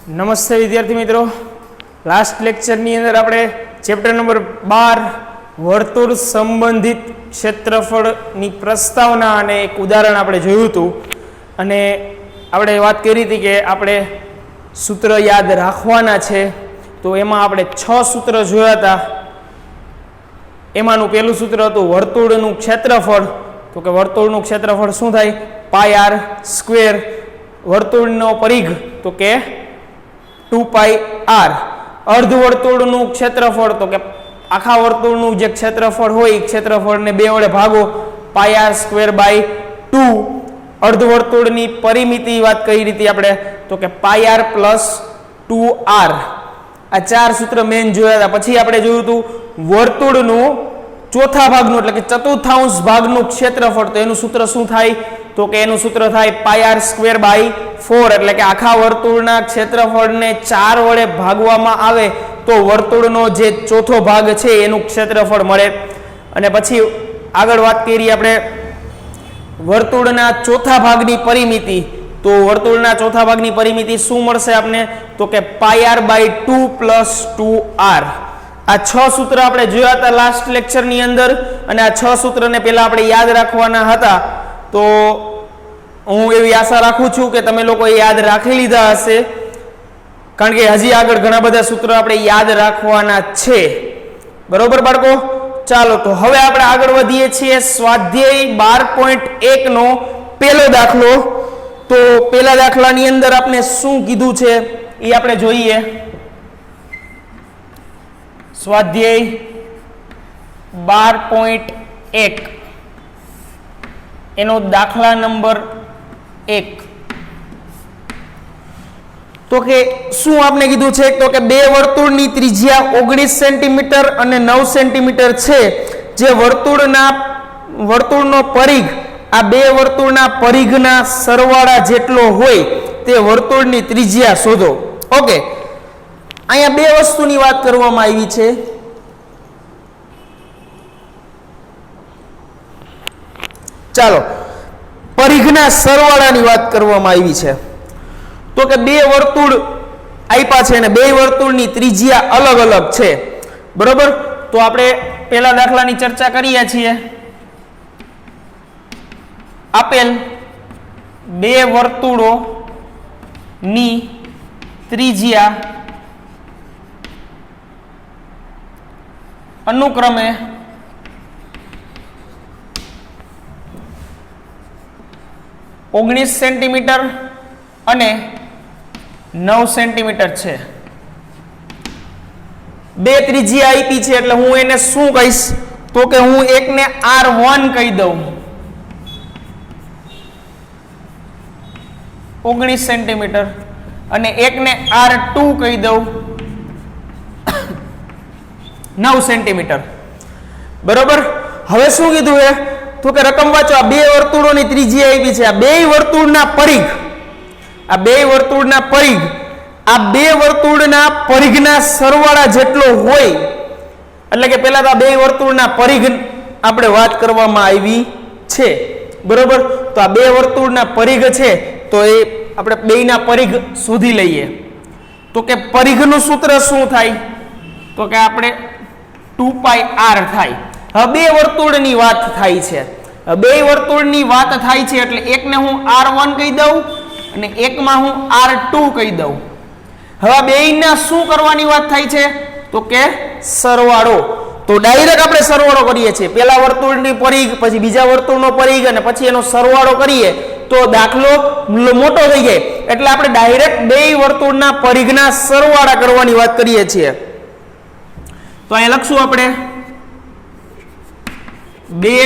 નમસ્તે વિદ્યાર્થી મિત્રો, લાસ્ટ લેક્ચરની અંદર આપણે ચેપ્ટર નંબર 12 વર્તુળ સંબંધિત ક્ષેત્રફળની પ્રસ્તાવના અને એક ઉદાહરણ આપણે જોયું હતું અને આપણે વાત કરી હતી કે આપણે સૂત્ર યાદ રાખવાના છે. તો એમાં આપણે 6 સૂત્ર જોયા હતા. એમાંનું પહેલું સૂત્ર હતું વર્તુળનું ક્ષેત્રફળ. તો કે વર્તુળનું ક્ષેત્રફળ શું થાય? પાઈ આર સ્ક્વેર. વર્તુળનો પરિઘ તો કે 2 પાઈ આર. અર્ધવર્તુળનું ક્ષેત્રફળ તો કે આખા વર્તુળનું જે ક્ષેત્રફળ હોય એ ક્ષેત્રફળને 2 વડે ભાગો, પાઈ આર સ્ક્વેર બાય 2. અર્ધવર્તુળની પરિમિતિ વાત કરી હતી આપણે તો કે પાઈ આર પ્લસ 2r. આ 4 સૂત્ર મેન જોયા હતા. પછી આપણે જોયું હતું વર્તુળનું ચોથા ભાગનું એટલે કે ચતુર્થાંશ ભાગનું ક્ષેત્રફળ. તો એનું સૂત્ર શું થાય? તો કે એનું સૂત્ર થાય પાઈ આર સ્ક્વેર બાય 4. એટલે કે આખા વર્તુળના ક્ષેત્રફળને 4 વડે ભાગવામાં આવે તો વર્તુળનો જે ચોથો ભાગ છે એનું ક્ષેત્રફળ મળે. અને પછી આગળ વાત કરી આપણે વર્તુળના ચોથા ભાગની પરિમિતિ. તો વર્તુળના ચોથા ભાગની પરિમિતિ શું મળશે આપને? તો કે પાઈ આર બાય 2 પ્લસ 2r. આ 6 સૂત્ર આપણે જોયા હતા લાસ્ટ લેક્ચરની અંદર અને આ 6 સૂત્રને પહેલા આપણે યાદ રાખવાના હતા. તો હું એવી આશા રાખું છું કે તમે લોકો યાદ રાખી લીધા હશે, કારણ કે હજી આગળ ઘણા બધા સૂત્રો આપણે યાદ રાખવાના છે. બરોબર બાળકો? ચાલો તો હવે આપણે આગળ વધીએ છીએ સ્વાધ્યાય 12.1 નો પહેલો દાખલો. તો પહેલા દાખલાની અંદર આપણે શું કીધું છે એ આપણે જોઈએ. સ્વાધ્યાય 12.1 એનો દાખલા નંબર 1. તો કે શું આપણે કીધું છે? તો કે બે વર્તુળની ત્રિજ્યા 19 સેન્ટીમીટર અને 9 સેન્ટીમીટર છે. જે વર્તુળનો પરિઘ આ બે વર્તુળના પરિઘના સરવાળા જેટલો હોય તે વર્તુળની ત્રિજ્યા શોધો. ઓકે, અહીંયા બે વસ્તુની વાત કરવામાં આવી છે. ચાલો, પરિઘના સરવાળાની વાત કરવામાં આવી છે. તો કે બે વર્તુળ આપ્યા છે અને બે વર્તુળની ત્રિજ્યા અલગ અલગ છે. બરોબર? તો આપણે પહેલા દાખલાની ચર્ચા કરીએ છીએ. આપેલ બે વર્તુળોની ત્રિજ્યા અનુક્રમે 19 સેન્ટીમીટર અને 9 સેન્ટીમીટર છે. બે ત્રિજ્યા આપી છે એટલે હું એને શું કહીશ? તો કે હું એકને R1 કહી દઉં, 19 સેન્ટીમીટર, અને એકને R2 કહી દઉં, 9 સેન્ટીમીટર. બરોબર? હવે શું કીધું છે? તો કે રકમ વાંચો. આ બે વર્તુળોની ત્રિજ્યા આપી છે. આ બે વર્તુળના પરિઘ, આ બે વર્તુળના પરિઘ આ બે વર્તુળના પરિઘના સરવાળા જેટલો હોય. એટલે કે પહેલા તો આ બે વર્તુળના પરિઘ આપણે વાત કરવામાં આવી છે. બરોબર? તો આ બે વર્તુળના પરિઘ છે તો એ આપણે બેયના પરિઘ શોધી લઈએ. તો કે પરિઘનું સૂત્ર શું થાય? તો કે આપણે 2 પાઈ r થાય. હવે બે વર્તુળની વાત થાય છે. બે વર્તુળની વાત થાય છે એટલે એકને હું R1 કહી દઉં અને એકમાં હું R2 કહી દઉં. હવે બેયના શું કરવાની વાત થાય છે? તો કે સરવાળો. તો ડાયરેક્ટ આપણે સરવાળો કરીએ છીએ. પહેલા વર્તુળની પરિઘ, પછી બીજા વર્તુળનો પરિઘ અને પછી એનો સરવાળો કરીએ તો દાખલો મોટો થઈ જાય. એટલે આપણે ડાયરેક્ટ બે વર્તુળના પરિઘના સરવાળા કરવાની વાત કરીએ છીએ. તો અહીંયા લખશું આપણે બે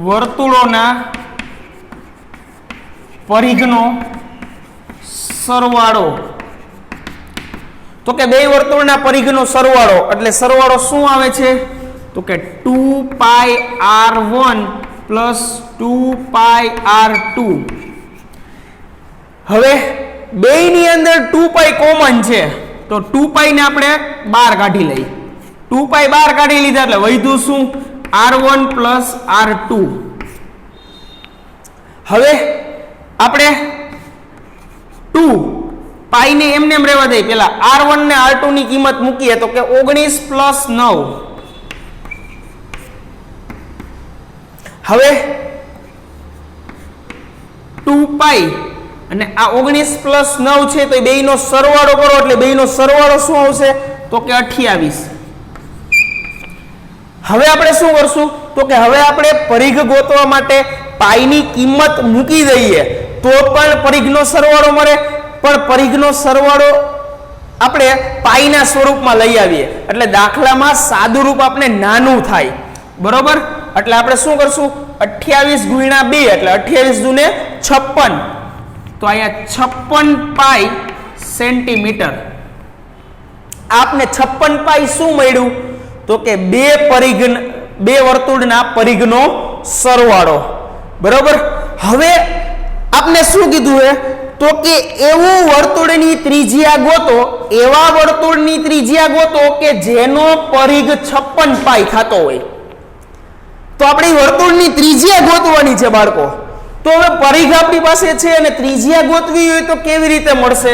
વર્તુળોના પરિઘનો સરવાળો. તો કે બે વર્તુળના પરિઘનો સરવાળો એટલે સરવાળો શું આવે છે? તો કે 2 પાઈ r1 પ્લસ 2 પાઈ r2. હવે બેયની અંદર 2 પાઈ કોમન છે તો 2 પાઈ ને આપણે બહાર કાઢી લઈએ. 2 પાઈ બહાર કાઢી લીધા એટલે વધ્યું શું? R1 plus R2. હવે આપણે 2 પાઈ ને એમને એમ રહેવા દે, પેલા R1 ને R2 ની કિંમત મૂકીએ તો કે 19 + 9. હવે 2 પાઈ અને આ 19 + 9 છે તો બેયનો સરવાળો કરો એટલે બેયનો સરવાળો શું આવશે તો કે 28. હવે આપણે શું કરશું તો કે હવે આપણે પરિઘ ગોતવા માટે પાઈની કિંમત મૂકી દઈએ તો પણ પરિઘનો સરવાળો મળે, પણ પરિઘનો સરવાળો આપણે પાઈના સ્વરૂપમાં લઈ આવીએ એટલે દાખલામાં સાદું રૂપ આપણે નાનું થાય, બરોબર. એટલે આપણે શું કરશું 28 × 2 એટલે 28 × 2 = 56. તો અહીંયા 56 પાઈ સેન્ટીમીટર. આપને 56 પાઈ શું મળ્યું તો કે બે વર્તુળના પરિઘનો સરવાળો, બરોબર. હવે આપને શું કીધું હે તો કે એવું વર્તુળની ત્રિજ્યા ગોતો, એવા વર્તુળની ત્રિજ્યા ગોતો કે જેનો પરિઘ 56 પાઈ થતો હોય. તો આપણે વર્તુળની ત્રિજ્યા ગોતવાની છે બાળકો. તો હવે પરિઘ આપણી પાસે છે અને ત્રિજ્યા ગોતવી હોય તો કેવી રીતે મળશે?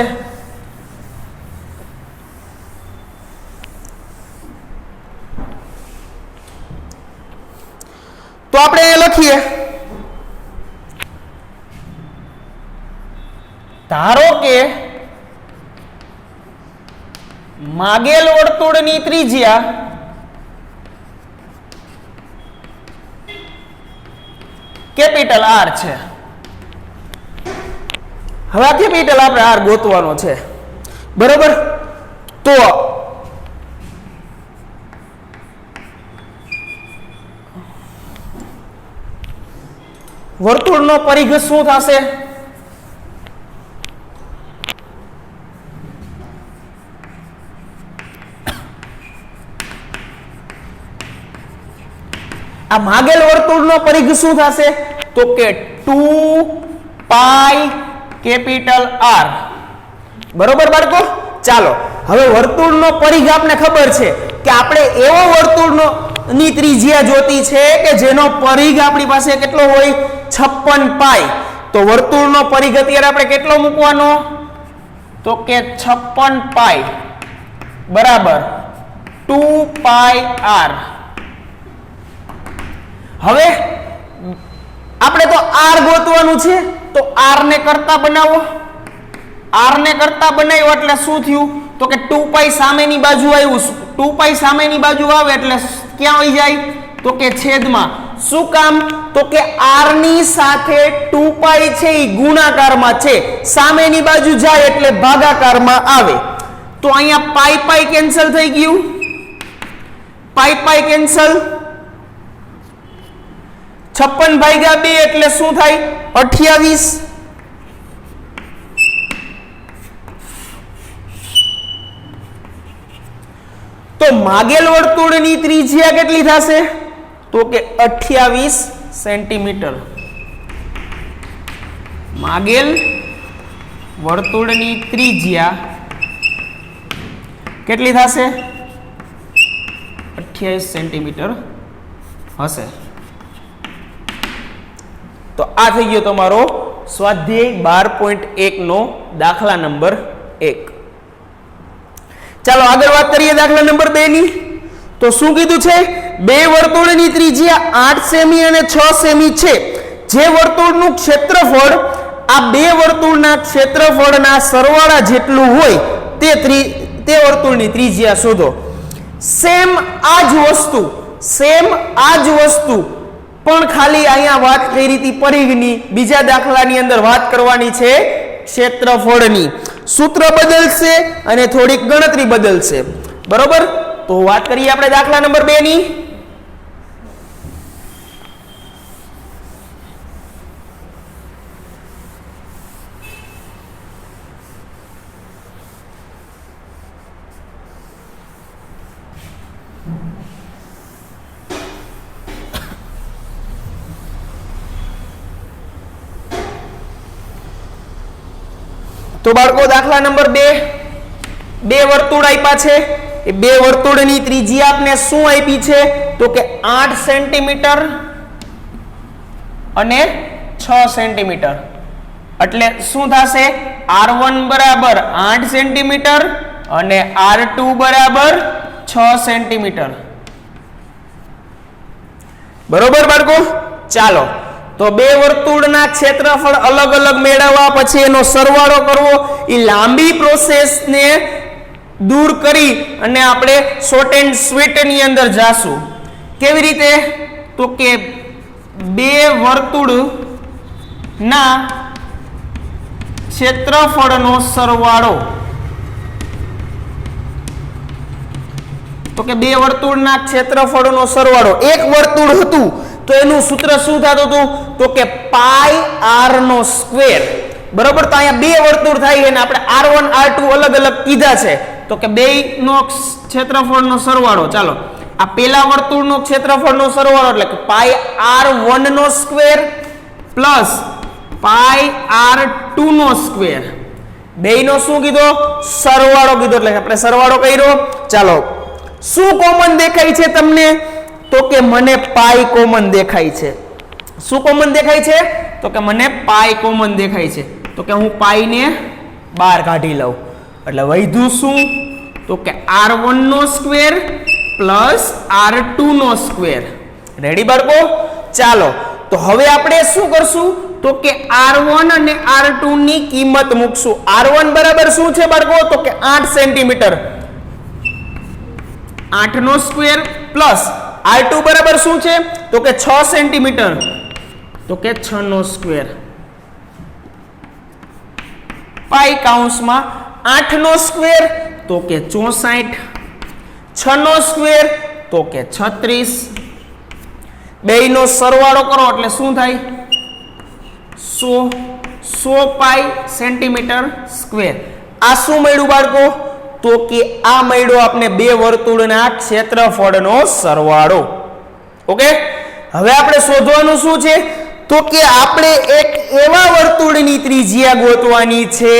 તો આપણે એ લખીએ, ધારો કે માગેલ વર્તુળની ત્રિજ્યા કેપિટલ R છે. હવે આ કેપિટલ આપણે R ગોતવાનો છે, બરોબર. તો વર્તુળનો પરિઘ શું થશે? આ માગેલ વર્તુળનો પરિઘ શું થશે તો કે 2 પાઈ કેપિટલ R, બરોબર બાળકો. ચાલો હવે વર્તુળનો પરિઘ આપણે ખબર છે કે આપણે એવો વર્તુળનો ની ત્રિજ્યા જોતી છે કે જેનો પરિઘ આપણી પાસે કેટલો હોય 56 પાઈ. તો વર્તુળનો પરિઘ અત્યારે આપણે કેટલો મૂકવાનો તો કે 56 પાઈ બરાબર 2 પાઈ R. હવે આપણે તો R ગોતવાનું છે તો R ને કરતા બનાવો. R ને કરતા બનાવ્યો એટલે શું થયું તો કે 2 પાઈ સામેની બાજુ આવ્યું. 2 પાઈ સામેની બાજુ આવે એટલે ક્યાં આવી જાય તો કે છેદમાં. શું કામ તો કે R ની સાથે 2 પાઈ છે એ ગુણાકારમાં છે, સામેની બાજુ જાય એટલે ભાગાકારમાં આવે. તો અહીંયા પાઈ પાઈ કેન્સલ થઈ ગયું, પાઈ પાઈ કેન્સલ. 56 ભાગ્યા 2 એટલે શું થાય 28. તો માગેલ વર્તુળની ત્રિજ્યા કેટલી થશે તો કે 28 સેન્ટીમીટર. માગેલ વર્તુળની ત્રિજ્યા કેટલી થશે 28 સેન્ટીમીટર હશે. તો આ થઈ ગયો તમારો સ્વાધ્યાય 12.1 નો દાખલા નંબર 1. ચાલો આગળ વાત કરીએ દાખલા નંબર 2 ની. તો શું કીધું છે બે વર્તુળની ત્રિજ્યા 8 સેમી અને 6 સેમી છે. જે વર્તુળનું ક્ષેત્રફળ આ બે વર્તુળના ક્ષેત્રફળના સરવાળા જેટલું હોય તે વર્તુળની ત્રિજ્યા શોધો. સેમ આ જ વસ્તુ પણ ખાલી અહીંયા વાત કરી હતી પરિઘની, બીજા દાખલાની અંદર વાત કરવાની છે ક્ષેત્રફળની. સૂત્ર બદલશે અને થોડીક ગણતરી બદલશે, બરોબર. તો વાત કરીએ આપણે દાખલા નંબર 2 ની. તો બાળકો દાખલા નંબર 2, બે વર્તુળ આપ્યા છે. એ બે વર્તુળની ત્રિજ્યા આપને શું આપી છે તો કે 8 સેન્ટીમીટર અને 6 સેન્ટીમીટર. એટલે શું થશે r1 બરાબર 8 સેન્ટીમીટર અને r2 બરાબર 6 સેન્ટીમીટર. બરોબર બાળકો? ચાલો તો બે વર્તુળના ક્ષેત્રફળ અલગ અલગ મેળવવા પછી એનો સરવાળો કરવો એ લાંબી પ્રોસેસને દૂર કરી અને આપણે શોર્ટ એન્ડ સ્વીટ ની અંદર જાશું. કેવી રીતે? તો કે બે વર્તુળના ક્ષેત્રફળનો સરવાળો, તો કે બે વર્તુળના ક્ષેત્રફળનો સરવાળો. એક વર્તુળ હતું તો એનું સૂત્ર શું થતું હતું? તો કે પાઈ r નો સ્ક્વેર. બરોબર? તો અહીંયા બે વર્તુળ થાય અને આપણે r1 r2 અલગ અલગ કીધા છે તો કે બેયનો ક્ષેત્રફળનો સરવાળો. ચાલો આ પેલા વર્તુળનો ક્ષેત્રફળનો સરવાળો એટલે કે પાઈ r1 નો સ્ક્વેર પ્લસ પાઈ r2 નો સ્ક્વેર. બેયનો શું કીધો? સરવાળો કીધો. એટલે આપણે સરવાળો કર્યો. ચાલો શું કોમન દેખાય છે તમને? તો કે મને પાઈ કોમન દેખાય છે. શું કોમન દેખાય છે? તો કે મને પાઈ કોમન દેખાય છે. તો કે હું પાઈ ને બહાર કાઢી લઉં એટલે વધ્યું શું? તો કે r1 નો સ્ક્વેર પ્લસ r2 નો સ્ક્વેર. રેડી બાળકો? ચાલો તો હવે આપણે શું કરશું? તો કે r1 અને r2 ની કિંમત મૂકશું. r1 બરાબર શું છે બાળકો? તો કે 8 સેન્ટીમીટર, 8 નો સ્ક્વેર પ્લસ r2 બરાબર શું છે? તો કે 6 સેન્ટીમીટર, તો કે 6 નો સ્ક્વેર. પાઈ કૌંસમાં 8 નો સ્ક્વેર તો કે 64, 6 નો સ્ક્વેર તો કે 36. બેયનો સરવાળો કરો એટલે શું થાય? 100 પાઈ સેન્ટીમીટર સ્ક્વેર. આ શું મળ્યું બાળકો? તો કે આ મળ્યો આપણે બે વર્તુળના ક્ષેત્રફળનો સરવાળો. ઓકે, હવે આપણે શોધવાનું શું છે? તો કે આપણે એક એવા વર્તુળની ત્રિજ્યા ગોતવાની છે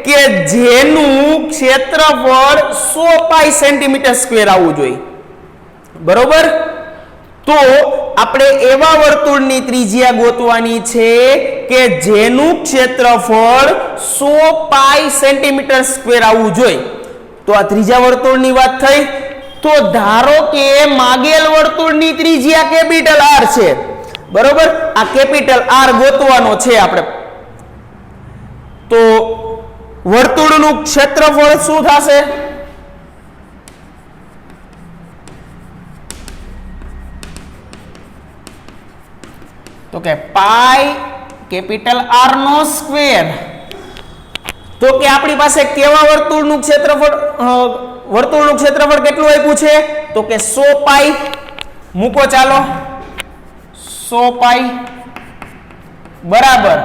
કે જેનું ક્ષેત્રફળ 100 પાઈ સેન્ટીમીટર સ્ક્વેર આવવું જોઈએ. બરોબર? તો આપણે એવા વર્તુળની ત્રિજ્યા ગોતવાની છે કે જેનું ક્ષેત્રફળ 100 પાઈ સેન્ટીમીટર સ્ક્વેર આવવું જોઈએ. તો આ ત્રીજા વર્તુળની વાત થઈ. તો ધારો કે માગેલ વર્તુળની ત્રિજ્યા કેપિટલ R છે. બરોબર? આ કેપિટલ R ગોતવાનો છે આપણે. તો વર્તુળનું ક્ષેત્રફળ શું થશે? તો કે પાઈ કેપિટલ R નો સ્ક્વેર. તો કે આપણી પાસે કેવા વર્તુળનું ક્ષેત્રફળ કેટલું આપ્યું છે? તો કે 100 પાઈ. મૂકો ચાલો. 100 પાઈ બરાબર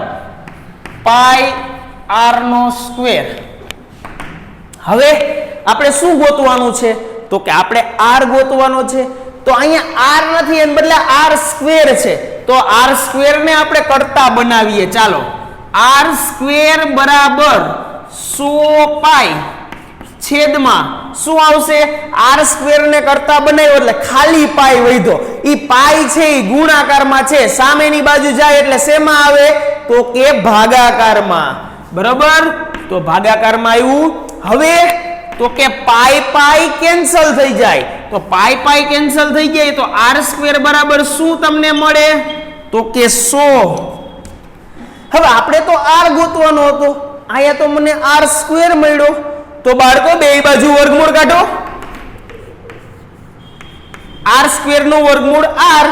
પાઈ r નો સ્ક્વેર. હવે આપણે શું ગોતવાનું છે? તો કે આપણે r ગોતવાનો છે. તો અહીંયા r નથી એના બદલે r સ્ક્વેર છે. તો r સ્ક્વેર ને આપણે કરતા બનાવીએ. ચાલો r સ્ક્વેર બરાબર 100 પાઈ છેદમાં શું આવશે? r સ્ક્વેર ને કરતા બનાવ્યો એટલે ખાલી પાઈ વધ્યો. ઈ પાઈ છે ઈ ગુણાકારમાં છે, સામેની બાજુ જાય એટલે શેમાં આવે? તો કે ભાગાકારમાં. બરોબર? તો ભાગાકારમાં આવ્યું. હવે તો કે પાઈ પાઈ કેન્સલ થઈ જાય. તો પાઈ પાઈ કેન્સલ થઈ જાય તો r સ્ક્વેર બરાબર શું તમને મળે? તો કે 100. હવે આપણે તો r ગોતવાનો હતો, અહીંયા તો મને r સ્ક્વેર મળ્યો. તો બાળકો બે બાજુ વર્ગમૂળ કાઢો. r સ્ક્વેર નું વર્ગમૂળ r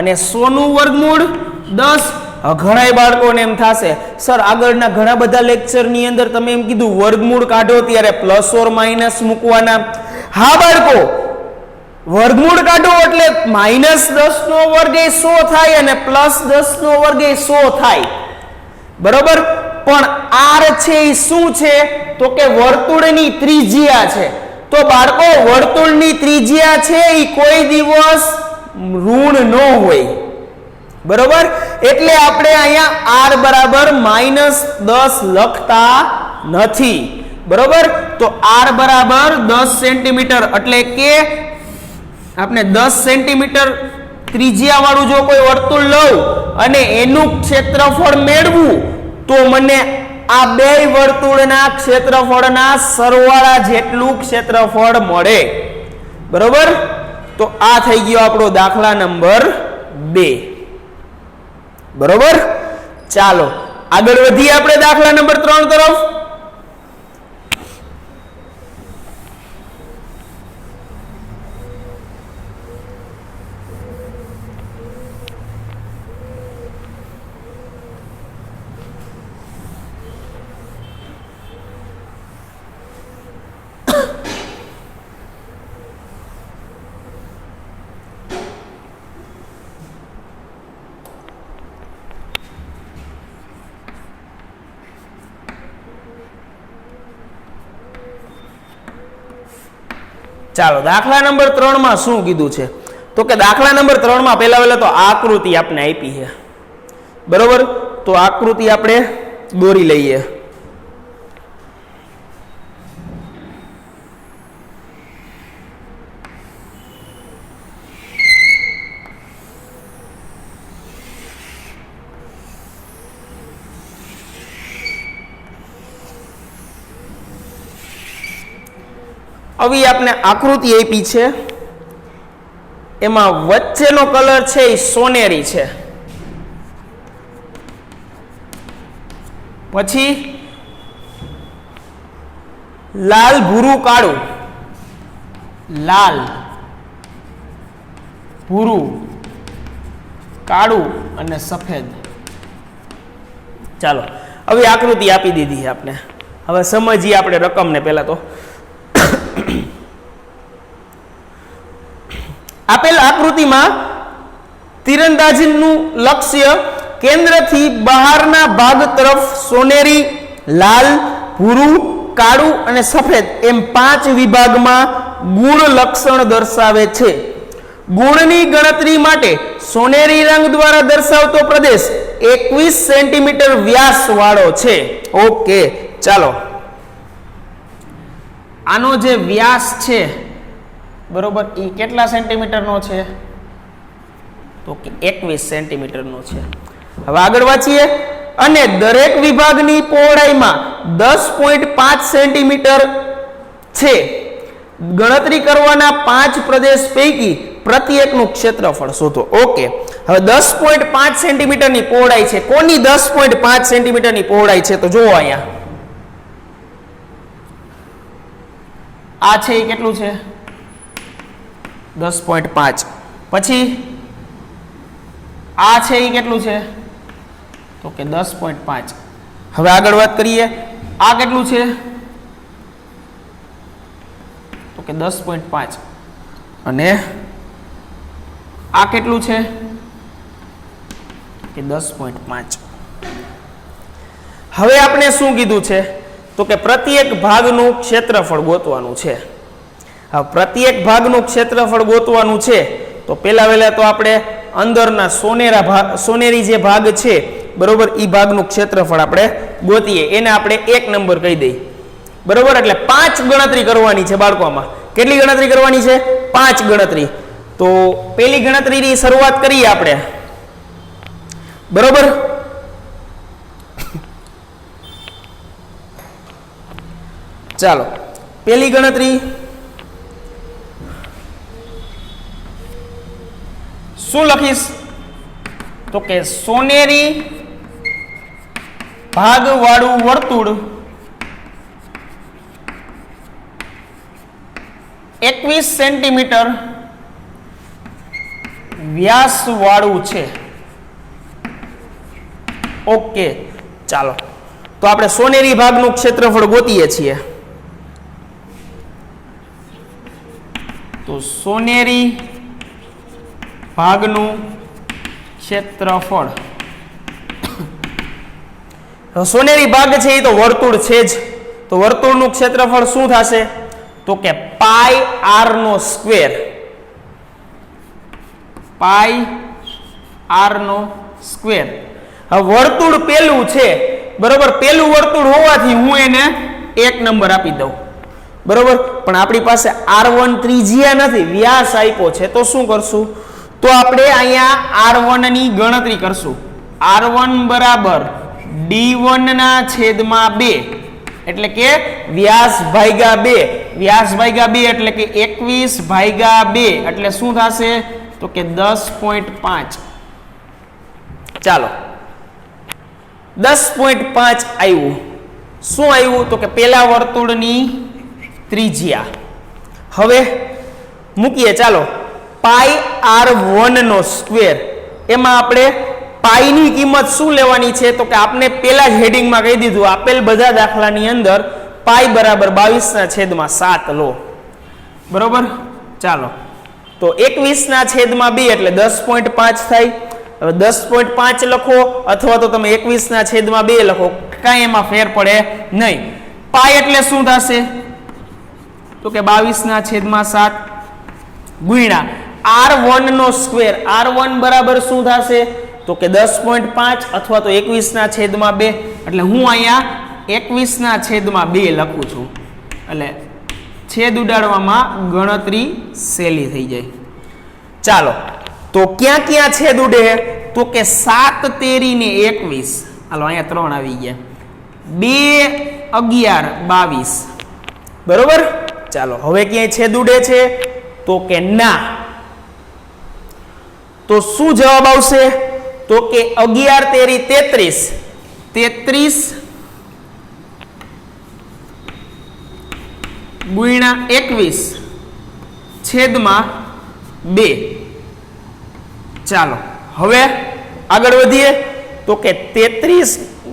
અને 100 નું વર્ગમૂળ 10. ઘણા બાળકોને એમ થશે સર આગળના ઘણા બધા લેક્ચર ની અંદર તમે એમ કીધું વર્ગમૂળ કાઢો ત્યારે પ્લસ ઓર માઇનસ મૂકવાના. હા બાળકો, વર્ગમૂળ કાઢો એટલે -10 નો વર્ગ એ 100 થાય અને +10 નો વર્ગ એ 100 થાય. બરોબર? પણ r છે એ શું છે? તો કે વર્તુળની ત્રિજ્યા છે. તો બાળકો વર્તુળની ત્રિજ્યા છે એ કોઈ દિવસ ઋણ ન હોય. બરોબર? એટલે આપણે અહીંયા r બરાબર -10 લખતા નથી. બરોબર? તો r બરાબર 10 સેન્ટીમીટર એટલે કે આપણે 10 સેન્ટીમીટર ત્રિજ્યા વાળું જો કોઈ વર્તુળ લઉં અને એનું ક્ષેત્રફળ મેળવું તો મને આ બે વર્તુળના ક્ષેત્રફળના સરવાળા જેટલું ક્ષેત્રફળ મળે. બરોબર, તો આ થઈ ગયો આપણો દાખલા નંબર 2. બરોબર, ચાલો આગળ વધીએ આપણે દાખલા નંબર 3 તરફ. ચાલો દાખલા નંબર 3 માં શું કીધું છે? તો કે દાખલા નંબર 3 માં પહેલા તો આકૃતિ આપણે આપી છે. બરોબર, તો આકૃતિ આપણે દોરી લઈએ. હવે આપણે આકૃતિ આપી છે, એમાં વચ્ચેનો કલર છે એ સોનેરી છે, પછી લાલ ભૂરું કાળું, લાલ ભૂરું કાળું અને સફેદ. ચાલો હવે આકૃતિ આપી દીધી છે આપણે. હવે સમજીએ આપણે રકમને. પહેલા તો આપેલ આકૃતિમાં તીરંદાજીનું લક્ષ્ય કેન્દ્રથી બહારના ભાગ તરફ સોનેરી, લાલ, ભૂરું, કાળું અને સફેદ એમ 5 વિભાગમાં ગુણ લક્ષણ દર્શાવે છે. ગુણની ગણતરી માટે સોનેરી રંગ દ્વારા દર્શાવતો પ્રદેશ 21 સેન્ટીમીટર વ્યાસ વાળો છે. ઓકે, ચાલો આનો જે વ્યાસ છે, બરોબર, એ કેટલા સેન્ટીમીટરનો છે? તો કે 21 સેન્ટીમીટરનો છે. હવે આગળ વાંચીએ. અને દરેક વિભાગની પહોળાઈમાં 10.5 સેન્ટીમીટર છે. ગણતરી કરવાના 5 પ્રદેશ પૈકી પ્રત્યેકનું ક્ષેત્રફળ શોધો. ઓકે, હવે 10.5 સેન્ટીમીટરની પહોળાઈ છે. કોની 10.5 સેન્ટીમીટરની પહોળાઈ છે? તો જુઓ અહીંયા આ છે એ કેટલું છે? 10.5. પછી આ છે એ કેટલું છે? તો કે 10.5. હવે આગળ વાત કરીએ. આ કેટલું છે? તો કે 10.5. અને આ કેટલું છે? કે 10.5. હવે આપણે શું કીધું છે? તો કે પ્રત્યેક ભાગનું ક્ષેત્રફળ ગોતવાનું છે. હવે પ્રત્યેક ભાગનું ક્ષેત્રફળ ગોતવાનું છે તો પહેલા તો આપણે અંદરના સોનેરી જે ભાગ છે, બરોબર, એ ભાગનું ક્ષેત્રફળ આપણે ગોતીએ. એને આપણે 1 નંબર કહી દઈએ. બરોબર, એટલે 5 ગણતરી કરવાની છે બાળકોમાં. કેટલી ગણતરી કરવાની છે? 5 ગણતરી. તો પહેલી ગણતરીની શરૂઆત કરીએ આપણે. બરોબર, ચાલો પહેલી ગણતરી શું લખીશ? તો કે સોનેરી ભાગ વાળું વર્તુળ 21 સેન્ટીમીટર વ્યાસ વાળું છે. ઓકે, ચાલો તો આપણે સોનેરી ભાગનું ક્ષેત્રફળ ગોતીએ છીએ. તો સોનેરી ભાગનું ક્ષેત્રફળ, સોનેરી ભાગ છે એ તો વર્તુળ છે જ, તો વર્તુળનું ક્ષેત્રફળ શું થશે? તો કે પાઈ આર નો સ્ક્વેર. પાઈ આર નો સ્ક્વેર. હવે વર્તુળ પેલું છે, બરોબર, પેલું વર્તુળ હોવાથી હું એને 1 નંબર આપી દઉં. બરોબર, પણ આપણી પાસે R1 ત્રિજ્યા નથી, વ્યાસ આપ્યો છે. તો શું કરશું? તો આપણે અહીંયા R1 ની ગણતરી કરશું. R1 બરાબર d1 ના છેદમાં 2 એટલે કે વ્યાસ ભાગ્યા 2, વ્યાસ ભાગ્યા 2 એટલે કે 21 ભાગ્યા 2 એટલે શું થશે તો કે 10.5. ચાલો 10.5 આવ્યું. શું આવ્યું તો કે પેલા વર્તુળની ત્રિજ્યા. હવે મૂકીએ ચાલો પાઈ r1 નો સ્ક્વેર. એમાં આપણે પાઈની કિંમત શું લેવાની છે તો કે આપણે પેલા જ હેડિંગમાં કહી દીધું આપેલ બધા દાખલાની અંદર પાઈ બરાબર 22/7 લો. બરોબર. ચાલો તો 21/2 એટલે 10.5 થાય. હવે 10.5 લખો અથવા તો તમે 21/2 લખો, કાંઈ એમાં ફેર પડે નહીં. પાઈ એટલે શું થશે તો કે 22/7 ગુણ્યા r1 નો સ્ક્વેર. r1 બરાબર શું થશે તો કે 10.5 અથવા તો 21/2 એટલે હું અહીંયા 21/2 લખું છું એટલે છેદ ઉડાડવામાં ગણતરી સહેલી થઈ જાય. ચાલો તો ક્યાં ક્યાં છેદ ઉડે તો કે 7 તેરી ને 21. હાલો અહીંયા 3 આવી ગયા. 2 11 22. બરોબર. ચાલો હવે ક્યાંય છેદ ઉડે છે તો કે ના. તો શું જવાબ આવશે તો કે 11 તેરી 33. 33 ગુણ્યા 21 છેદમાં 2. ચાલો હવે આગળ વધીએ તો કે 33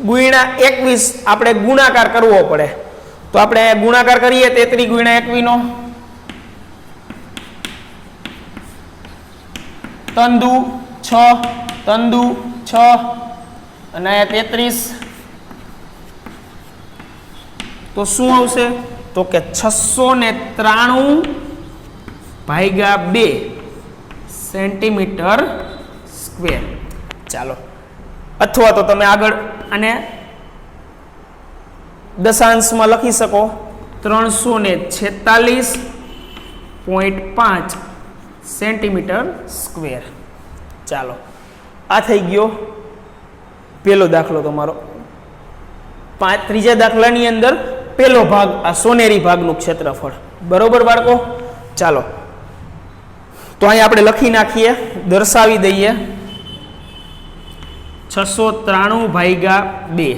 ગુણ્યા 21 આપણે ગુણાકાર કરવો પડે. તો આપણે ગુણાકાર કરીએ 33 ગુણ્યા 21 નો. તંદુ 6 તંદુ 6 અને 33 તો શું આવશે તો કે 693 ભાગ્યા 2 સેન્ટીમીટર સ્ક્વેર. ચાલો અથવા તો તમે આગળ અને દશાંશમાં લખી શકો 346.5 સેન્ટીમીટર સ્ક્વેર. ચાલો આ થઈ ગયો પેલો દાખલો તમારો. ત્રીજા દાખલાની અંદર પેલો ભાગ આ સોનેરી ભાગનું ક્ષેત્રફળ. બરોબર બાળકો. ચાલો તો અહીં આપણે લખી નાખીએ, દર્શાવી દઈએ 693 ભાગ્યા 2.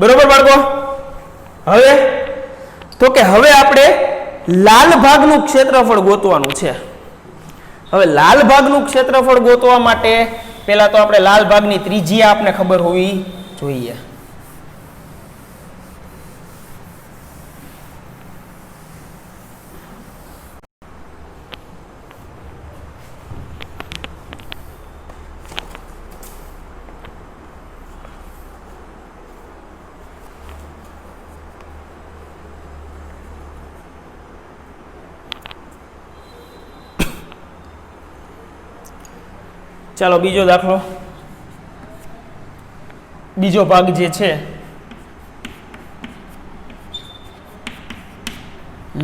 બરોબર બાળકો. હવે તો કે હવે આપણે લાલ ભાગનું ક્ષેત્રફળ ગોતવાનું છે. હવે લાલ ભાગનું ક્ષેત્રફળ ગોતવા માટે પહેલા તો આપણે લાલ ભાગની ત્રિજ્યા આપને ખબર હોવી જોઈએ. ચાલો બીજો દાખલો. બીજો ભાગ જે છે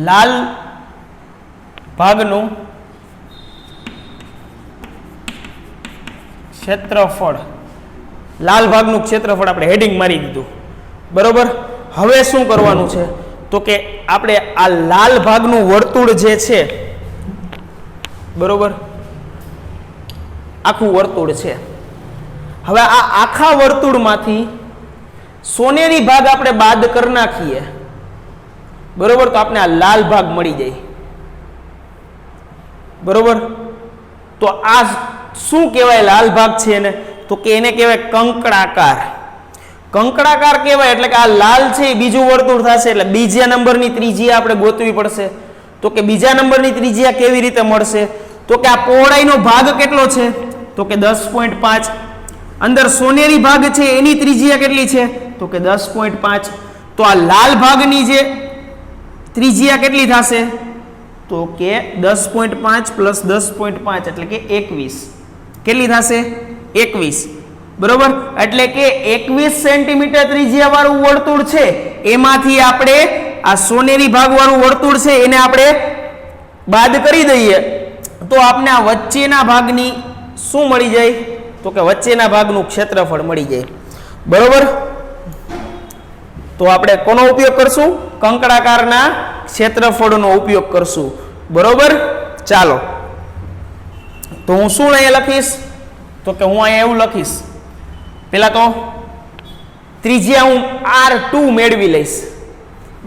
લાલ ભાગનું ક્ષેત્રફળ. લાલ ભાગનું ક્ષેત્રફળ આપણે હેડિંગ મારી દીધું. બરોબર. હવે શું કરવાનું છે તો કે આપણે આ લાલ ભાગનું વર્તુળ જે છે બરોબર આખું વર્તુળ છે. હવે આ આખા વર્તુળમાંથી સોનેરી ભાગ આપણે બાદ કરી નાખીએ બરોબર તો આપણે આ લાલ ભાગ મળી જાય. બરોબર. તો આ શું કહેવાય લાલ ભાગ છે એને તો કે એને કહેવાય કંકણાકાર. કંકણાકાર કહેવાય એટલે કે આ લાલ છે એ બીજું વર્તુળ થશે એટલે બીજા નંબરની ત્રિજ્યા આપણે ગોતવી પડશે. તો કે બીજા નંબરની ત્રિજ્યા કેવી રીતે મળશે તો કે આ પહોળાઈનો ભાગ કેટલો છે તો કે 10.5. અંદર સોનેરી ભાગ છે એની ત્રિજ્યા કેટલી છે તો કે 10.5. તો આ લાલ ભાગની જે ત્રિજ્યા કેટલી થશે તો કે 10.5 પ્લસ 10.5 એટલે કે 21. કેટલી થશે 21. બરોબર. એટલે કે 21 સેન્ટીમીટર ત્રિજ્યા વાળું વર્તુળ છે એમાંથી આપણે આ સોનેરી ભાગ વાળું વર્તુળ છે એને આપણે બાદ કરી દઈએ તો આપણે આ વચ્ચેના ભાગની શું મળી જાય તો કે વચ્ચેના ભાગનું ક્ષેત્રફળ મળી જાય. બરોબર, તો આપણે કોનો ઉપયોગ કરશું? કંકડાકારના ક્ષેત્રફળનો ઉપયોગ કરશું. બરોબર, ચાલો તો હું શું અહીંયા લખીશ? તો કે હું અહીંયા એવું લખીશ, પેલા તો ત્રિજ્યા હું R2 મેળવી લઈશ.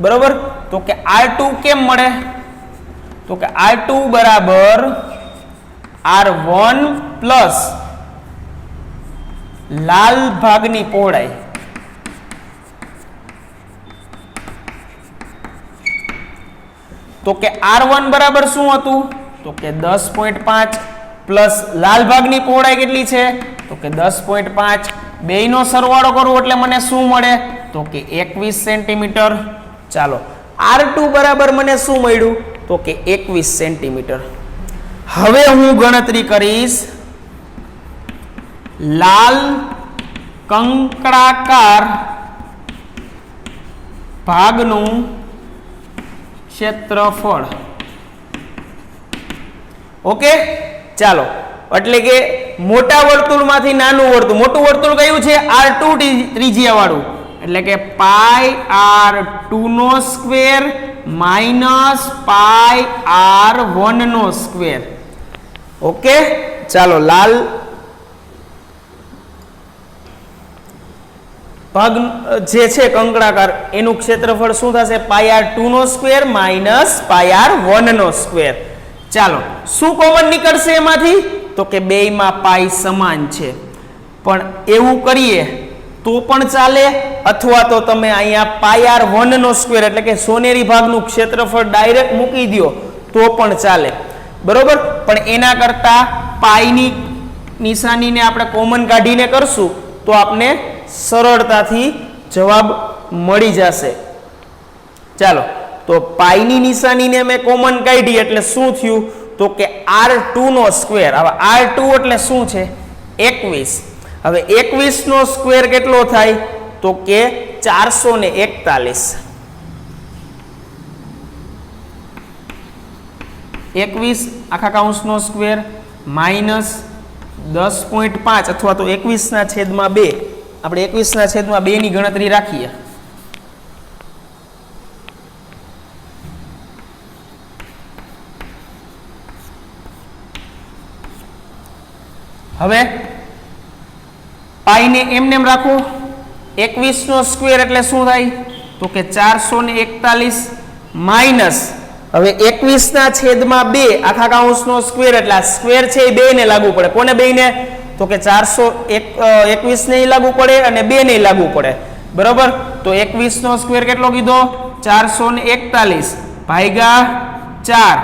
બરોબર, તો કે R2 કેમ મળે? તો કે R2 બરાબર R1 પ્લસ લાલ ભાગની પહોળાઈ. તો કે R1 બરાબર શું હતું? તો કે 10.5 પ્લસ લાલ ભાગની પહોળાઈ કેટલી છે? તો કે 10.5. બેયનો સરવાળો કરું એટલે મને શું મળે? તો કે 21 સેન્ટીમીટર. ચાલો R2 બરાબર મને શું મળ્યું? તો કે 21 સેન્ટીમીટર. હવે હું ગણતરી કરીશ લાલ કંકડાકાર ભાગનું ક્ષેત્રફળ. ઓકે, ચાલો એટલે કે મોટા વર્તુળમાંથી નાનું વર્તુળ, મોટું વર્તુળ કયું છે? R2 ત્રિજ્યા વાળું, એટલે કે પાઈ R2 નો સ્ક્વેર માઇનસ પાઈ R1 નો સ્ક્વેર. ઓકે, ચાલો લાલ ભાગ જે છે કંકડાકાર એનું ક્ષેત્રફળ શું થશે? પાઈ R2 નો સ્ક્વેર માઇનસ પાઈ R1 નો સ્ક્વેર. ચાલો શું કોમન નીકળશે એમાંથી? તો કે બેયમાં પાઈ સમાન છે. પણ એવું કરીએ તો પણ ચાલે, અથવા તો તમે અહીંયા પાઈ R1 નો સ્ક્વેર એટલે કે સોનેરી ભાગનું ક્ષેત્રફળ ડાયરેક્ટ મૂકી દો તો પણ ચાલે. બરોબર, પણ એના કરતા પાઈની નિશાનીને આપણે કોમન કાઢીને કરશું તો આપણે સરળતાથી જવાબ મળી જશે. ચાલો તો પાઈની નિશાનીને મેં કોમન કાઢી એટલે શું થયું? તો કે R2 નો સ્ક્વેર. હવે R2 એટલે શું છે? 21. હવે 21 નો સ્ક્વેર કેટલો થાય? તો કે 441. 21 આખા કૌંસનો સ્ક્વેર માઇનસ 10.5 અથવા તો 21/2. આપણે 21/2 ની ગણતરી રાખીએ. હવે પાઈને એમને રાખો. 21 નો સ્ક્વેર એટલે શું થાય? તો કે 441 માઇનસ હવે 21/2 આખા કૌંસનો સ્ક્વેર એટલે આ સ્ક્વેર છે એ બેયને લાગુ પડે. કોને બેયને? તો કે 421 ને લાગુ પડે અને 2 ને લાગુ પડે. બરોબર, તો 21 નો સ્ક્વેર કેટલો કીધો? 441 ભાગ્યા 4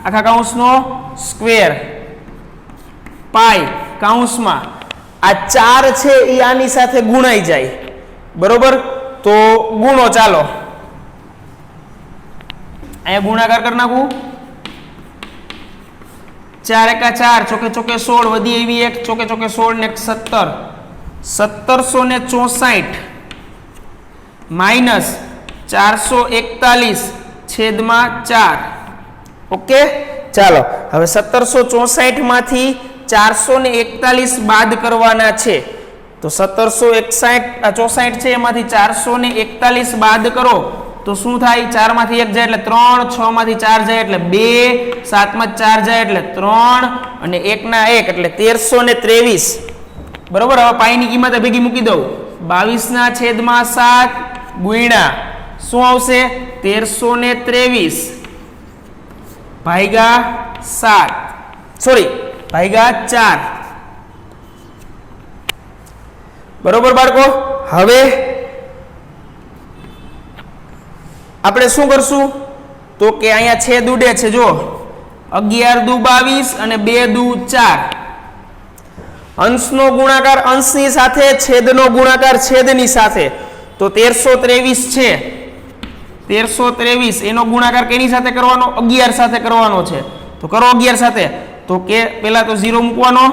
આખા કૌંસનો સ્ક્વેર પાઈ કૌંસમાં આ 4 છે એ આની સાથે ગુણાઈ જાય. બરોબર, તો ગુણો. ચાલો અહીંયા ગુણાકાર કરી નાખું. 4 એકા 4 ચોકે ચોકે 16 વધી એવી 1 ચોકે ચોકે 16 ને 17 1764 માઇનસ 441/4. ઓકે, ચાલો હવે 1764 માંથી 441 બાદ કરવાના છે. તો 1764 છે એમાંથી 441 બાદ કરો તો શું થાય? 4 માંથી 1 જાય એટલે 3, 6 માંથી 4 જાય એટલે 2, 7 માં 4 જાય એટલે 3 અને 1 ના 1 એટલે 1323. બરોબર, હવે પાઈની કિંમત ભેગી મૂકી દઉં. 22/7 ગુણ્યા શું આવશે? 1323 ભાગ્યા 7 સોરી ભાગ્યા 4. બરોબર બાળકો, હવે આપણે શું કરશું? તો કે અહીંયા છેદ ઉડે છે. જો 11 દુ 22 અને 2 દુ 4. અંશનો ગુણાકાર અંશની સાથે, છેદનો ગુણાકાર છેદની સાથે. તો 1323 છે. 1323 એનો ગુણાકાર કેની સાથે કરવાનો? 11 સાથે કરવાનો છે. તો કરો 11 સાથે. તો કે પેલા તો 0 મૂકવાનો,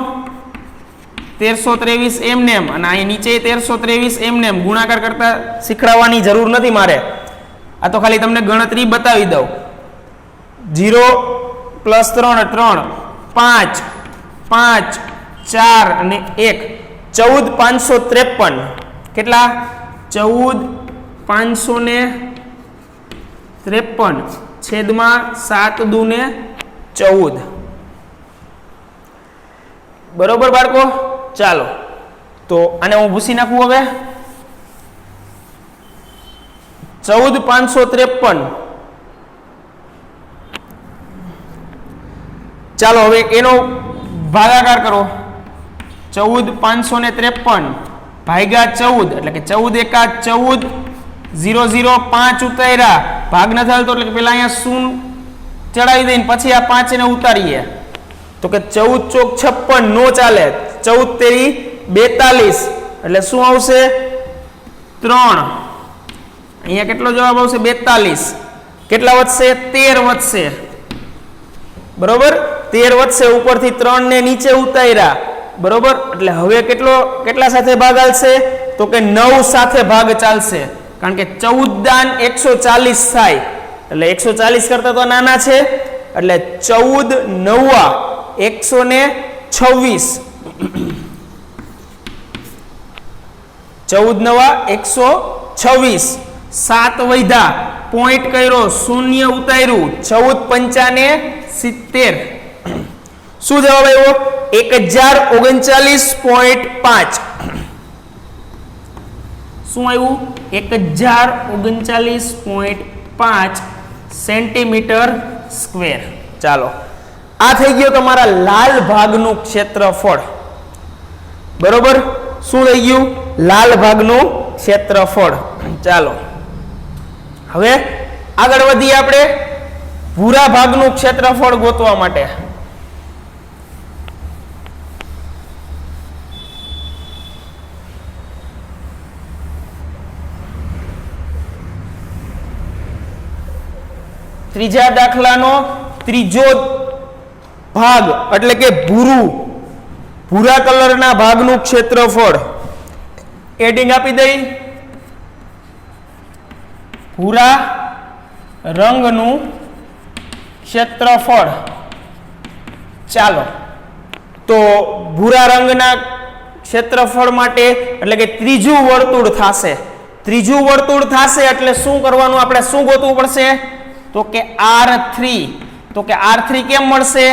1323 એમને એમ, અને અહીં નીચે 1323 એમને એમ. ગુણાકાર કરતા શીખડાવવાની જરૂર નથી મારે, આ તો ખાલી તમને ગણતરી બતાવી દઉં. 0 + 3 3 5 5 4 અને 1 14 553. કેટલા 14,553 છેદમાં 7 દુને 14. બરોબર બાળકો? ચાલો તો આને હું ભૂસી નાખું. હવે 14,553. ચાલો હવે એનો ભાગાકાર કરો. 14,553 ભાગ્યા 14 એટલે કે 14 એકા 14, 0 0 5 ઉતાર્યા, ભાગ ન થતો એટલે પેલા અહીંયા શૂન્ય ચડાવી દઈને પછી આ 5 ને ઉતારીએ તો કે 14 ચોક 56 નો ચાલે. 14 તેરી 42 એટલે શું આવશે 3. અહીંયા કેટલો જવાબ આવશે 42. કેટલા વધશે 13 વધશે. બરોબર 13 વધશે. ઉપરથી 3 ને નીચે ઉતાર્યા. બરોબર એટલે હવે કેટલા સાથે ભાગ ચાલશે તો કે 9 સાથે ભાગ ચાલશે. કારણ કે 14 દાન 140 થાય એટલે 140 કરતા તો નાના છે એટલે 14 9 126. 14 9 126. 7 વધ્યા, પોઈન્ટ કર્યો, શૂન્ય ઉતાર્યું, 14 5 70. શું જવાબ આવ્યો 1039.5. શું આવ્યું 1039.5 સેન્ટીમીટર સ્ક્વેર. ચાલો આ થઈ ગયો તમારા લાલ ભાગનું ક્ષેત્રફળ. બરોબર શું થઈ ગયું લાલ ભાગનું ક્ષેત્રફળ. ચાલો હવે આગળ વધીએ આપણે ભૂરા ભાગનું ક્ષેત્રફળ ગોતવા માટે. ત્રીજા દાખલાનો ત્રીજો ભાગ એટલે કે ભૂરા કલરના ભાગનું ક્ષેત્રફળ. એડિંગ આપી દઈ. ભૂરા રંગનું ક્ષેત્રફળ. ચાલો તો ભૂરા રંગના ક્ષેત્રફળ માટે એટલે કે ત્રીજું વર્તુળ થશે. ત્રીજું વર્તુળ થશે એટલે શું કરવાનું આપણે શું ગોતવું પડશે તો કે R3. તો કે R3 કેમ મળશે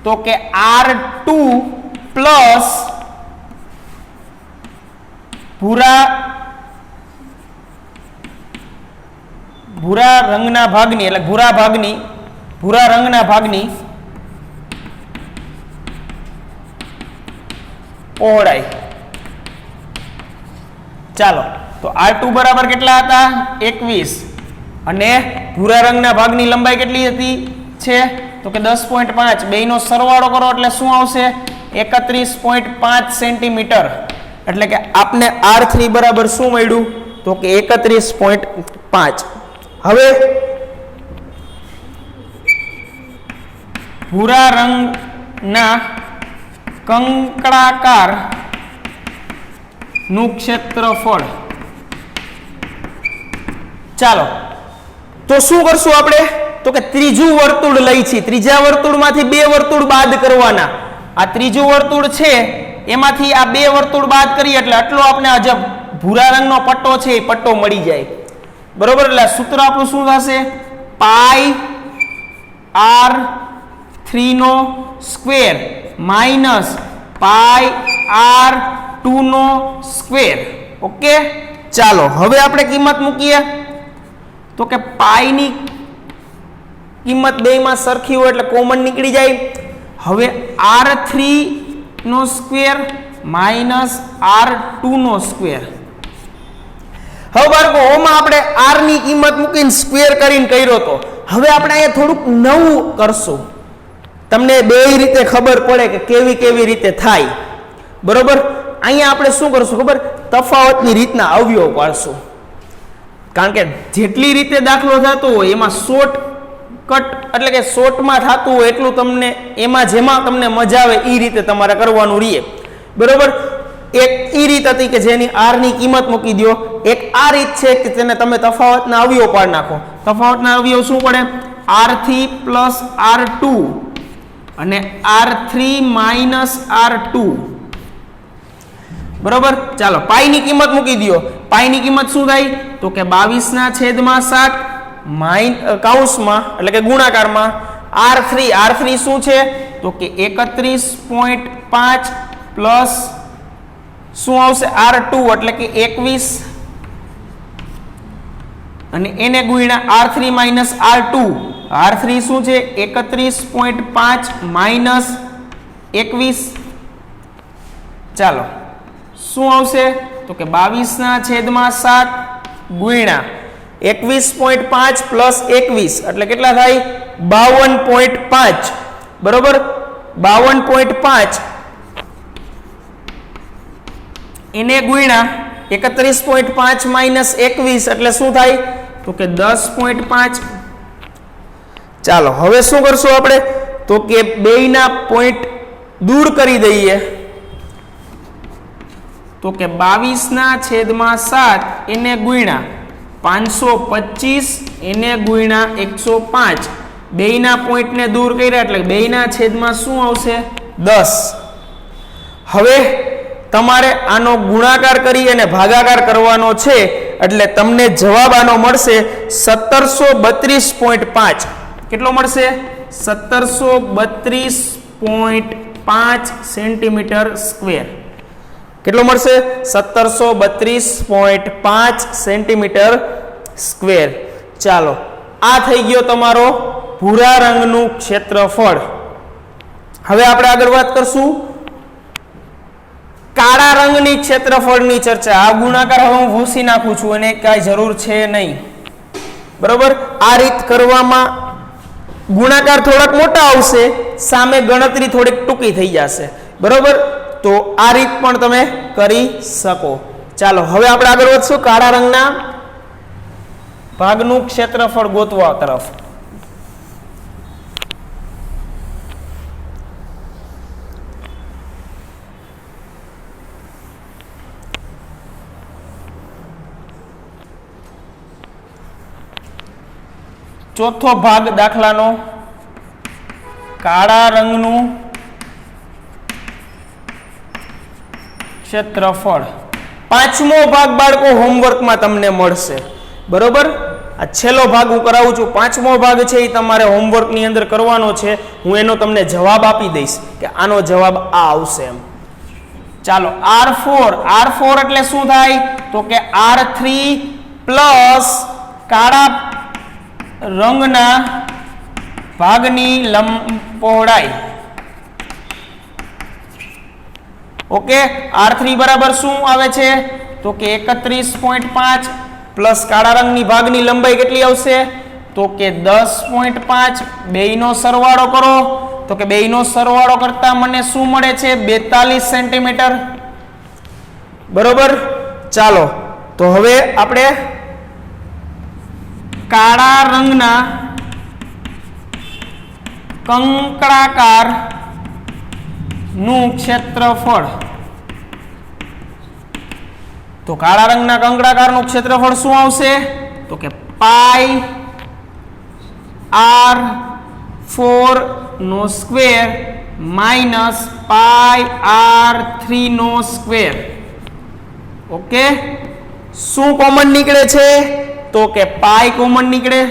તો કે R2 પ્લસ ભૂરા રંગના ભાગની એટલે ભૂરા રંગના ભાગની પહોળાઈ. ચાલો તો R2 બરાબર કેટલા હતા 21 અને ભૂરા રંગના ભાગની લંબાઈ કેટલી હતી છે તો કે 10.5. બેયનો સરવાળો કરો એટલે શું આવશે 31.5 સેન્ટીમીટર. એટલે કે આપને R3 બરાબર શું મળ્યું તો કે 31.5. હવે ભૂરા રંગના કંકણાકાર નું ક્ષેત્રફળ. ચાલો તો શું કરશું આપણે તો કે ત્રીજું વર્તુળ લઈ છીએ. ત્રીજા વર્તુળમાંથી બે વર્તુળ બાદ કરવાના. આ ત્રીજું વર્તુળ છે એમાંથી આ બે વર્તુળ બાદ કરીએ એટલે આટલો આપણે આ જે ભૂરા રંગનો પટ્ટો છે એ પટ્ટો મળી જાય. બરોબર એટલે સૂત્ર આપણું શું થશે પાઈ R3 નો સ્ક્વેર માઇનસ પાઈ R2 નો સ્ક્વેર. ઓકે ચાલો હવે આપણે કિંમત મૂકીએ તો કે પાઈ ની કિંમત બેયમાં સરખી હોય એટલે કોમન નીકળી જાય. હવે R3 નો સ્ક્વેર માઇનસ R2 નો સ્ક્વેર. હવે બાળકો ઓમાં આપણે R ની કિંમત મૂકીને સ્ક્વેર કરીને કર્યો તો હવે આપણે અહીંયા થોડુંક નવું કરશું. તમને બે રીતે ખબર પડે કે કેવી રીતે થાય. બરોબર અહીંયા આપણે શું કરશું ખબર તફાવતની રીતના અવયવ પાડશું. કારણ કે જેટલી રીતે દાખલો થતો હોય એમાં શોર્ટકટ એટલે કે શોર્ટમાં થતું હોય એટલું તમને એમાં જેમાં તમને મજા આવે એ રીતે તમારે કરવાનું રહીએ. બરોબર એક એ રીત હતી કે જેની R ની કિંમત મૂકી દો. એક આ રીત છે કે તેને તમે તફાવતના અવયવ પાડી નાખો. તફાવતના અવયવ શું પડે R3 પ્લસ R2 અને R3 માઇનસ R2. બરોબર, ચાલો પાઈ ની કિંમત મૂકી દો. પાઈ ની કિંમત શું થાય? તો કે 22/7 કૌંસમાં એટલે કે ગુણાકારમાં R3. R3 શું છે? તો કે 31.5 પ્લસ શું આવશે? R2 એટલે કે 21 અને એને ગુણ્યા R3 માઇનસ R2. R3 શું છે? 31.5 માઇનસ 21. ચાલો શું આવશે? તો કે 22/7 ગુણ્યા 21.5 પ્લસ 21 એટલે કેટલા થાય? 52.5. બરોબર, 52.5 એને ગુણ્યા 31.5 માઇનસ 21 એટલે શું થાય? તો કે 10.5. ચાલો હવે શું કરશું આપણે? તો કે બેયના પોઈન્ટ દૂર કરી દઈએ. તો કે 22/7 એને ગુણ્યા 525 એને ગુણ્યા 105. બેયના પોઈન્ટને દૂર કર્યા એટલે બેયના છેદમાં શું આવશે? 10. હવે તમારે આનો ગુણાકાર કરી અને ભાગાકાર કરવાનો છે એટલે તમને જવાબ આનો મળશે 1732.5. કેટલો મળશે? 1732.5 સેન્ટીમીટર સ્ક્વેર. કેટલો મળશે? 1732.5 સેન્ટીમીટર સ્ક્વેર. ચાલો આ થઈ ગયો તમારો ભૂરા રંગનું ક્ષેત્રફળ. હવે આપણે આગળ વાત કરશું કાળા રંગની ક્ષેત્રફળની ચર્ચા. આ ગુણાકાર હવે હું ભૂસી નાખું છું અને કાંઈ જરૂર છે નહીં. બરોબર, આ રીત કરવામાં ગુણાકાર થોડાક મોટા આવશે, સામે ગણતરી થોડીક ટૂંકી થઈ જશે. બરોબર, તો આ રીત પણ તમે કરી શકો. ચાલો હવે આપણે આગળ વધશું કાળા રંગના ભાગનું ક્ષેત્રફળ ગોતવા તરફ. ચોથો ભાગ દાખલાનો કાળા રંગનું ક્ષેત્રફળ. પાંચમો ભાગ બાળકો હોમવર્કમાં તમને મળશે. બરોબર, આ છેલ્લો ભાગ હું કરાવું છું. પાંચમો ભાગ છે એ તમારે હોમવર્કની અંદર કરવાનો છે. હું એનો તમને જવાબ આપી દઈશ કે આનો જવાબ આ આવશે એમ. ચાલો R4 એટલે શું થાય? તો કે R3 પ્લસ કાળા રંગના ભાગની પહોળાઈ. ઓકે, R3 બરાબર શું આવે છે? તો કે 31.5 પ્લસ કાળા રંગની ભાગની લંબાઈ કેટલી આવશે? તો કે 10.5. બેયનો સરવાળો કરો. તો કે બેયનો સરવાળો કરતા મને શું મળે છે? 42 સેન્ટીમીટર. બરોબર, ચાલો તો હવે આપણે કાળા રંગના કંકણાકાર નું ક્ષેત્રફળ. તો કાળા રંગના કંકણાકાર નું ક્ષેત્રફળ શું આવશે? તો કે પાઈ R4 નો સ્ક્વેર માઇનસ પાઈ R3 નો સ્ક્વેર. ઓકે, શું કોમન નીકળે છે? તો કે પાઈ કોમન નીકળે.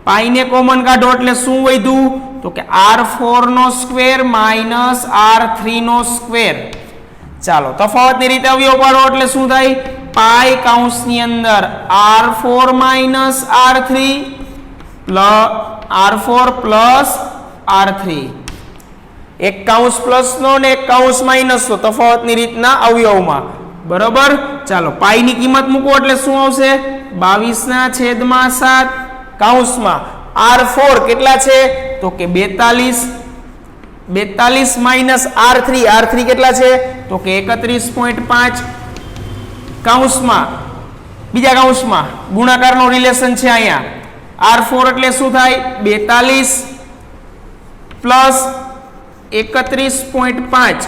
પાઈ ને કોમન કાઢો એટલે શું વધ્યું? તો કે R4 નો સ્ક્વેર માઇનસ R3 નો સ્ક્વેર. ચાલો તફાવતની રીતે અવયવ પાડો એટલે શું થાય? પાઈ કૌંસની અંદર R4 minus R3 plus R3. એક કૌંસ પ્લસ નો ને એક કૌંસ માઇનસ નો તફાવતની રીતના અવયવમાં. બરોબર, ચાલો પાઈ ની કિંમત મૂકો એટલે શું આવશે? 22/7 કૌંસમાં R4 કેટલા છે? તો કે 42 માઇનસ R3 કેટલા છે? તો કે 31.5 કૌંસમાં બીજા કૌંસમાં ગુણાકારનો રિલેશન છે અહીંયા. R4 એટલે શું થાય? 42 પ્લસ 31.5.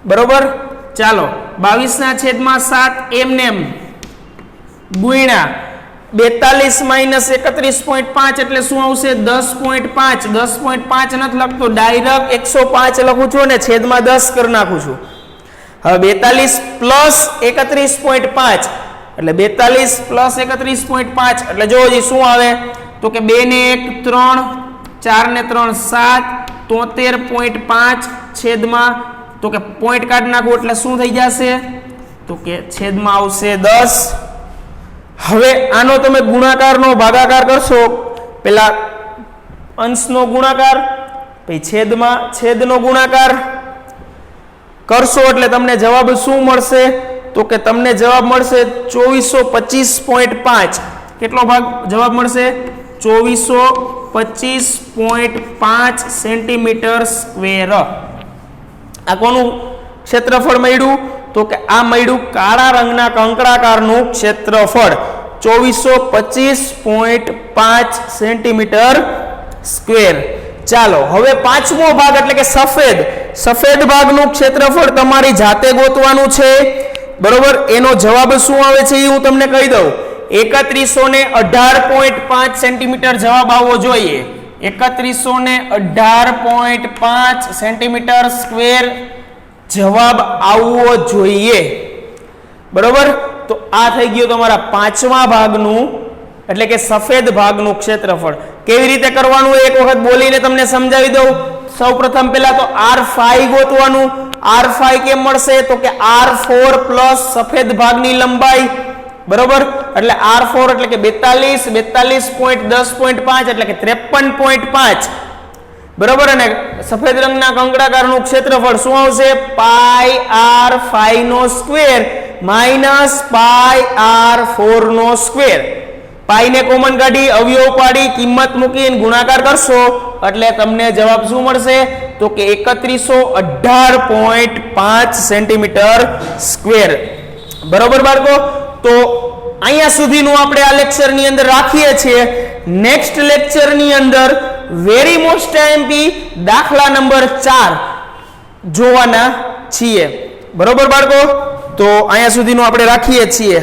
બરોબર, ચાલો 22/7 એમ ગુણ્યા 42 માઇનસ 31.5 એટલે શું આવશે? 10.5. 10.5 નથી લખતો, ડાયરેક્ટ 105 લખું છું અને છેદમાં 10 કરી નાખું છું. હવે 42 પ્લસ 31.5 એટલે 42 પ્લસ 31.5 એટલે જો હજી શું આવે તો કે 2 ને 1 3 4 ને 3 7 73.5 છેદમાં તો કે પોઈન્ટ કાઢી નાખો એટલે શું થઈ જશે તો કે છેદમાં આવશે 10. હવે આનો તમે ગુણાકારનો ભાગાકાર કરશો, પેલા અંશનો ગુણાકાર પછી છેદનો ગુણાકાર કરશો એટલે તમને જવાબ શું મળશે તો કે તમને જવાબ મળશે 2425.5. કેટલો ભાગ જવાબ મળશે 2425.5 સેન્ટીમીટર સ્ક્વેર. આ કોનું ક્ષેત્રફળ મળ્યું તો કે આ મળ્યું કાળા રંગના કંકડાકારનું ક્ષેત્રફળ 2425.5 સેન્ટીમીટર સ્ક્વેર. ચાલો હવે પાંચમો ભાગ એટલે કે સફેદ ભાગનું ક્ષેત્રફળ તમારી જાતે ગોતવાનું છે, બરોબર. એનો જવાબ શું આવે છે એ હું તમને કહી દઉં. 3118.5 સેન્ટીમીટર જવાબ આવવો જોઈએ. 3118.5 સેન્ટીમીટર સ્ક્વેર જવાબ આવવો જોઈએ, બરોબર. તો આ થઈ ગયું તમારા પાંચમા ભાગનું એટલે કે સફેદ ભાગનું ક્ષેત્રફળ. કેવી રીતે કરવાનું એક વખત બોલીને તમને સમજાવી દઉં. સૌપ્રથમ પહેલા તો R5 ગોતવાનું. R5 કેમ મળશે તો કે R4 પ્લસ સફેદ ભાગની લંબાઈ, બરોબર. એટલે R4 એટલે કે 42.10.5 એટલે કે 53.5, બરોબર. અને સફેદ રંગના કંકડાકારનું ક્ષેત્રફળ શું આવશે પાઈ R5 નો સ્ક્વેર માઈનસ પાઈ R4 નો સ્ક્વેર. પાઈ ને કોમન કાઢી અવયવ પાડી કિંમત મૂકીને ગુણાકાર કરશો એટલે તમને જવાબ શું મળશે તો કે 3118.5 સેન્ટીમીટર સ્ક્વેર, બરોબર બાળકો. તો અહીંયા સુધીનું આપણે આ લેક્ચરની અંદર રાખીએ છીએ. નેક્સ્ટ લેક્ચરની અંદર વેરી મોસ્ટ એમપી દાખલા નંબર 4 જોવાના છીએ, બરોબર બાળકો. તો અહીંયા સુધીનું આપણે રાખીએ છીએ.